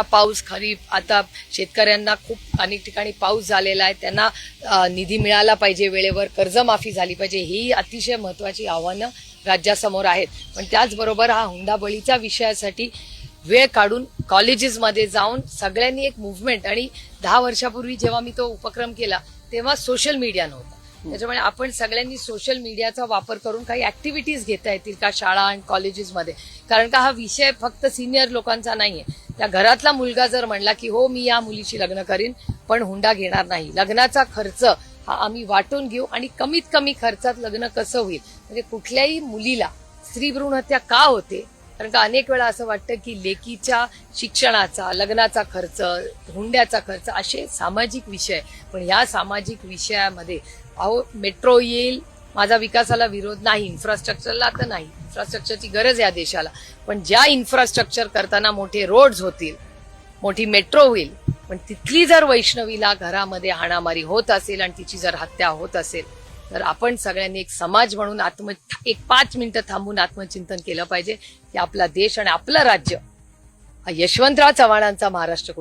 पाऊस खरीप आता शेतकऱ्यांना खूप अनेक ठिकाणी पाऊस झालेला आहे, त्यांना निधी मिळाला पाहिजे, वेळेवर कर्जमाफी झाली पाहिजे, ही अतिशय महत्त्वाची आव्हानं राज्यासमोर आहेत. पण त्याचबरोबर हा हुंडाबळीच्या विषयासाठी वेळ काढून कॉलेजेसमध्ये जाऊन सगळ्यांनी एक मूव्हमेंट, आणि 10 वर्षापूर्वी जेव्हा मी तो उपक्रम केला तेव्हा सोशल मीडिया नव्हता, त्याच्यामुळे आपण सगळ्यांनी सोशल मीडियाचा वापर करून काही ऍक्टिव्हिटीज घेता येतील का शाळा आणि कॉलेजेसमध्ये, कारण का हा विषय फक्त सिनियर लोकांचा नाहीये. त्या घरातला मुलगा जर म्हणला की हो मी या मुलीशी लग्न करीन पण हुंडा घेणार नाही, लग्नाचा खर्च हा आम्ही वाटून घेऊ आणि कमीत कमी खर्चात लग्न कसं होईल, म्हणजे कुठल्याही मुलीला स्त्री भ्रूण हत्या का होते, कारण का अनेक वेळा असं वाटतं की लेकीच्या शिक्षणाचा, लग्नाचा खर्च, हुंड्याचा खर्च असे सामाजिक विषय, पण या सामाजिक विषयामध्ये अहो मेट्रो येईल, माझा विकासाला विरोध नाही, इन्फ्रास्ट्रक्चरला तर नाही, इन्फ्रास्ट्रक्चरची गरज या देशाला, पण ज्या इन्फ्रास्ट्रक्चर करताना मोठे रोड्स होतील, मोठी मेट्रो होईल, पण तिथली जर वैष्णवीला घरामध्ये हाणामारी होत असेल आणि तिची जर हत्या होत असेल, तर आपण सगळ्यांनी एक समाज म्हणून एक 5 मिनिटं थांबून आत्मचिंतन केलं पाहिजे की आपला देश आणि आपलं राज्य यशवंतराव चव्हाणांचा महाराष्ट्र कुठे